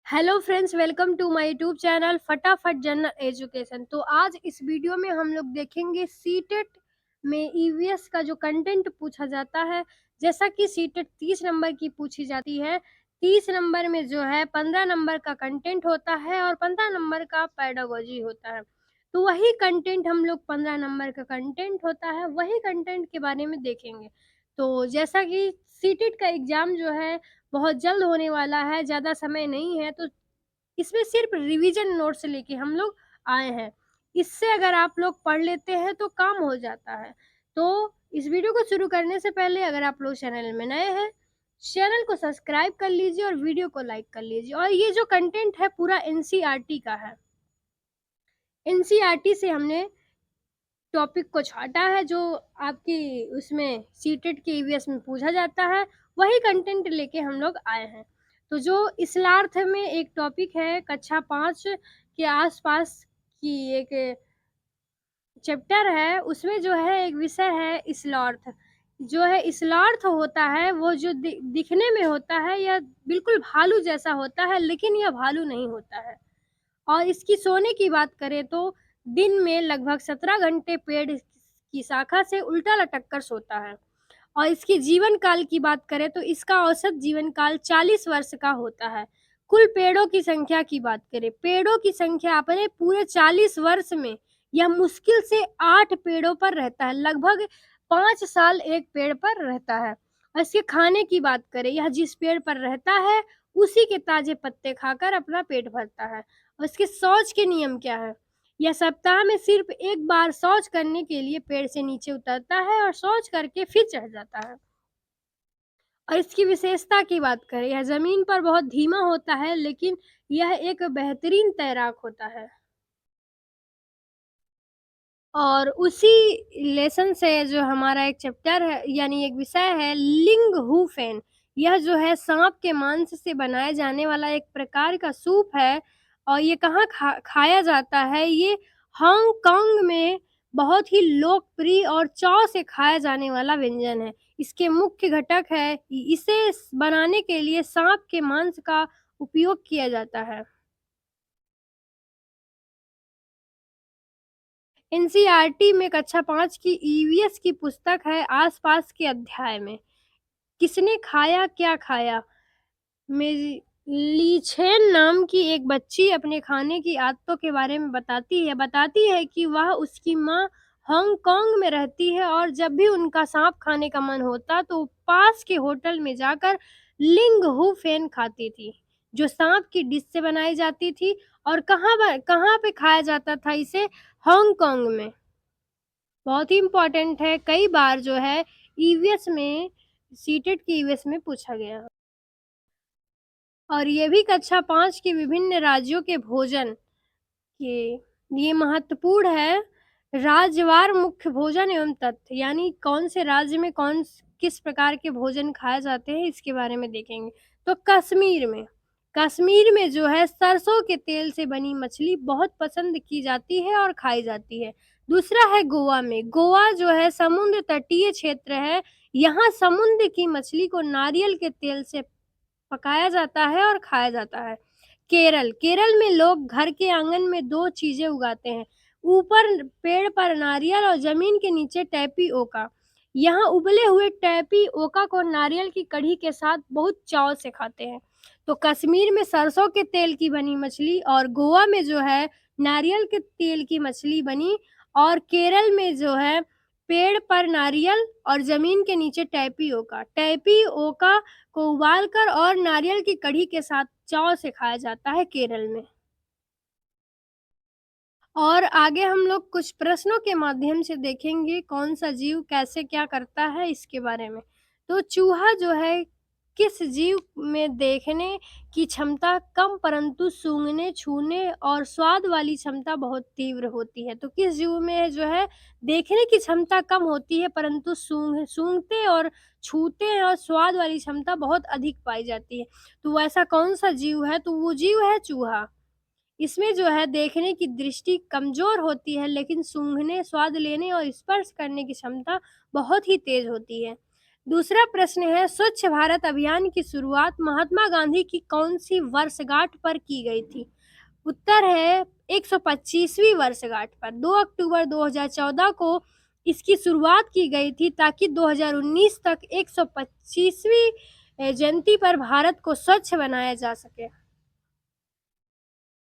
Hello friends, welcome to my YouTube channel फटाफट general education. तो आज इस वीडियो में हम लोग देखेंगे सीटेट में ईवीएस का जो कंटेंट पूछा जाता है। जैसा कि सीटेट 30 नंबर की पूछी जाती है। 30 नंबर में जो है 15 नंबर का कंटेंट होता है और 15 नंबर का पेडागोजी होता है। तो वही कंटेंट हम लोग 15 नंबर का कंटेंट होता है, वही कंटेंट के बारे में देखेंगे। तो जैसा कि सीटेट का एग्ज़ाम जो है बहुत जल्द होने वाला है, ज़्यादा समय नहीं है, तो इसमें सिर्फ़ रिवीजन नोट्स लेके हम लोग आए हैं। इससे अगर आप लोग पढ़ लेते हैं तो काम हो जाता है। तो इस वीडियो को शुरू करने से पहले अगर आप लोग चैनल में नए हैं, चैनल को सब्सक्राइब कर लीजिए और वीडियो को लाइक कर लीजिए। और ये जो कंटेंट है पूरा एनसीईआरटी का है। एनसीईआरटी से हमने टॉपिक को छाँटा है जो आपकी उसमें सीटेट के ईवीएस में पूछा जाता है, वही कंटेंट लेके हम लोग आए हैं। तो जो इसलार्थ में एक टॉपिक है कक्षा 5 के आस-पास की एक चैप्टर है, उसमें जो है एक विषय है इस्लॉर्थ। जो है इस्लॉर्थ होता है वो जो दिखने में होता है, यह बिल्कुल भालू जैसा होता है, लेकिन यह भालू नहीं होता है। और इसकी सोने की बात करें तो दिन में लगभग 17 घंटे पेड़ की शाखा से उल्टा लटक कर सोता है। और इसके जीवन काल की बात करें तो इसका औसत जीवन काल 40 वर्ष का होता है। कुल पेड़ों की संख्या की बात करें, पेड़ों की संख्या अपने पूरे 40 वर्ष में यह मुश्किल से 8 पेड़ों पर रहता है। लगभग 5 साल एक पेड़ पर रहता है। और इसके खाने की बात करें, यह जिस पेड़ पर रहता है उसी के ताजे पत्ते खाकर अपना पेट भरता है। और इसके शौच के नियम क्या है? यह सप्ताह में सिर्फ एक बार शौच करने के लिए पेड़ से नीचे उतरता है और शौच करके फिर चढ़ जाता है। और इसकी विशेषता की बात करें, यह ज़मीन पर बहुत धीमा होता है, लेकिन यह एक बेहतरीन तैराक होता है। और उसी लेसन से जो हमारा एक चैप्टर है यानी एक विषय है लिंगहुफेन। यह जो है साँप के मांस से बनाए जाने वाला एक प्रकार का सूप है। और ये कहाँ खाया जाता है? ये हांगकांग में बहुत ही लोकप्रिय और चाव से खाया जाने वाला व्यंजन है। इसके मुख्य घटक है इसे बनाने के लिए साँप के मांस का उपयोग किया जाता है। एनसीईआरटी में कक्षा 5 की ईवीएस की पुस्तक है आस-पास के अध्याय में। किसने खाया क्या खाया? मेरी ली छेन नाम की एक बच्ची अपने खाने की आदतों के बारे में बताती है कि वह उसकी माँ हांगकांग में रहती है और जब भी उनका सांप खाने का मन होता तो पास के होटल में जाकर लिंग हू फेन खाती थी, जो सांप की डिश से बनाई जाती थी। और कहाँ पे खाया जाता था इसे? हांगकांग में। बहुत ही इम्पोर्टेंट है, कई बार जो है ईवीएस में सीटेट की ईवीएस में पूछा गया। और ये भी कक्षा 5 के विभिन्न राज्यों के भोजन के लिए महत्वपूर्ण है। राज्यवार मुख्य भोजन एवं तथ्य, यानी कौन से राज्य में किस प्रकार के भोजन खाए जाते हैं इसके बारे में देखेंगे। तो कश्मीर में जो है सरसों के तेल से बनी मछली बहुत पसंद की जाती है और खाई जाती है। दूसरा है गोवा जो है समुद्र तटीय क्षेत्र है। यहाँ समुद्र की मछली को नारियल के तेल से पकाया जाता है और खाया जाता है। केरल में लोग घर के आंगन में 2 चीज़ें उगाते हैं। ऊपर पेड़ पर नारियल और ज़मीन के नीचे टैपिओका। यहाँ उबले हुए टैपिओका को नारियल की कढ़ी के साथ बहुत चाव से खाते हैं। तो कश्मीर में सरसों के तेल की बनी मछली और गोवा में जो है नारियल के तेल की मछली बनी। और केरल में जो है पेड़ पर नारियल और ज़मीन के नीचे टैपिओका को उबालकर और नारियल की कढ़ी के साथ चाव से खाया जाता है केरल में। और आगे हम लोग कुछ प्रश्नों के माध्यम से देखेंगे कौन सा जीव कैसे क्या करता है इसके बारे में। तो चूहा जो है किस जीव में देखने की क्षमता कम परंतु सूंघने, छूने और स्वाद वाली क्षमता बहुत तीव्र होती है? तो किस जीव में जो है देखने की क्षमता कम होती है परंतु सूंघते और छूते हैं और स्वाद वाली क्षमता बहुत अधिक पाई जाती है? तो वैसा कौन-सा जीव है? तो वो जीव है चूहा। इसमें जो है देखने की दृष्टि कमज़ोर होती है, लेकिन सूंघने, स्वाद लेने और स्पर्श करने की क्षमता बहुत ही तेज़ होती है। दूसरा प्रश्न है, स्वच्छ भारत अभियान की शुरुआत महात्मा गांधी की कौन-सी वर्षगांठ पर की गई थी? उत्तर है 125वीं वर्षगांठ पर। 2 अक्टूबर 2014 को इसकी शुरुआत की गई थी ताकि 2019 तक 125वीं जयंती पर भारत को स्वच्छ बनाया जा सके।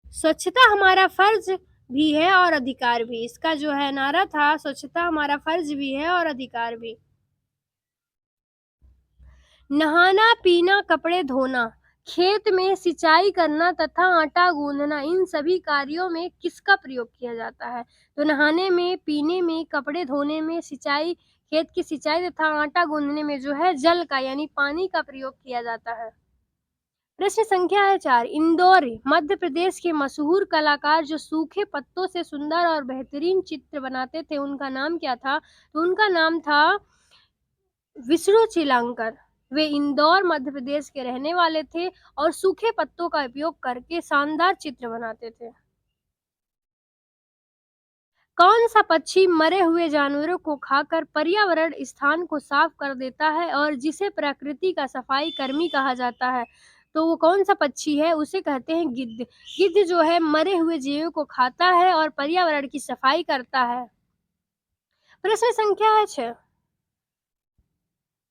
स्वच्छता हमारा फर्ज भी है और अधिकार भी। इसका जो है नारा था, स्वच्छता हमारा फर्ज भी है और अधिकार भी। नहाना, पीना, कपड़े धोना, खेत में सिंचाई करना तथा आटा गूंथना, इन सभी कार्यों में किसका प्रयोग किया जाता है? तो नहाने में, पीने में, कपड़े धोने में, सिंचाई, खेत की सिंचाई तथा आटा गूंथने में जो है जल का यानी पानी का प्रयोग किया जाता है। प्रश्न संख्या है 4। इंदौर मध्य प्रदेश के मशहूर कलाकार जो सूखे पत्तों से सुंदर और बेहतरीन चित्र बनाते थे, उनका नाम क्या था? तो उनका नाम था विष्णु चिलांकर। वे इंदौर मध्य प्रदेश के रहने वाले थे और सूखे पत्तों का उपयोग करके शानदार चित्र बनाते थे। कौन सा पक्षी मरे हुए जानवरों को खाकर पर्यावरण स्थान को साफ कर देता है और जिसे प्रकृति का सफाई कर्मी कहा जाता है? तो वो कौन सा पक्षी है? उसे कहते हैं गिद्ध। गिद्ध जो है मरे हुए जीवों को खाता है और पर्यावरण की सफाई करता है। प्रश्न संख्या है 6।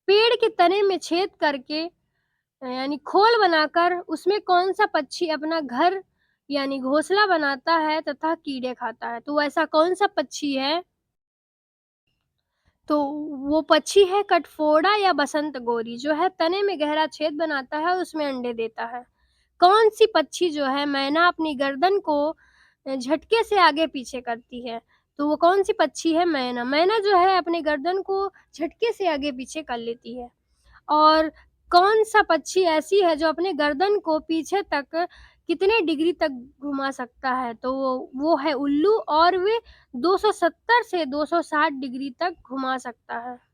पेड़ के तने में छेद करके यानी खोल बनाकर उसमें कौन सा पक्षी अपना घर यानी घोंसला बनाता है तथा कीड़े खाता है? तो ऐसा कौन सा पक्षी है? तो वो पक्षी है कटफोड़ा या बसंत गोरी, जो है तने में गहरा छेद बनाता है, उसमें अंडे देता है। कौन सी पक्षी जो है मैना अपनी गर्दन को झटके से आगे पीछे करती है? तो वो कौन सी पक्षी है? मैना। मैना जो है अपने गर्दन को झटके से आगे पीछे कर लेती है। और कौन-सा पक्षी ऐसी है जो अपने गर्दन को पीछे तक कितने डिग्री तक घुमा सकता है? तो वो है उल्लू और वे 270 से 260 डिग्री तक घुमा सकता है।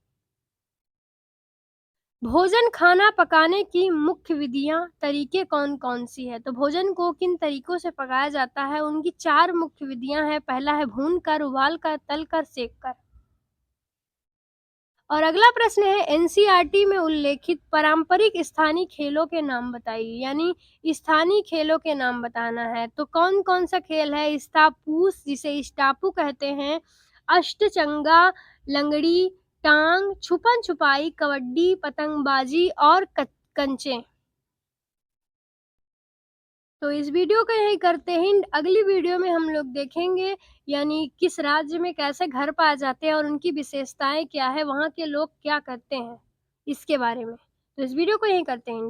भोजन खाना पकाने की मुख्य विधियाँ, तरीके कौन-कौन सी हैं? तो भोजन को किन तरीकों से पकाया जाता है? उनकी 4 मुख्य विधियाँ हैं। पहला है भूनकर, उबालकर, तलकर, सेंककर। और अगला प्रश्न है एनसीईआरटी में उल्लेखित पारंपरिक स्थानीय खेलों के नाम बताइए, यानी स्थानीय खेलों के नाम बताना है। तो कौन-कौन सा खेल है? स्टापूस जिसे स्टापू कहते हैं, अष्टचंगा, लंगड़ी, टांग, छुपन-छुपाई, कबड्डी, पतंगबाजी और कंचे। तो इस वीडियो को यहीं करते हैं। अगली वीडियो में हम लोग देखेंगे यानी किस राज्य में कैसे घर पाए जाते हैं और उनकी विशेषताएँ क्या है, वहाँ के लोग क्या करते हैं, इसके बारे में। तो इस वीडियो को यहीं करते हैं।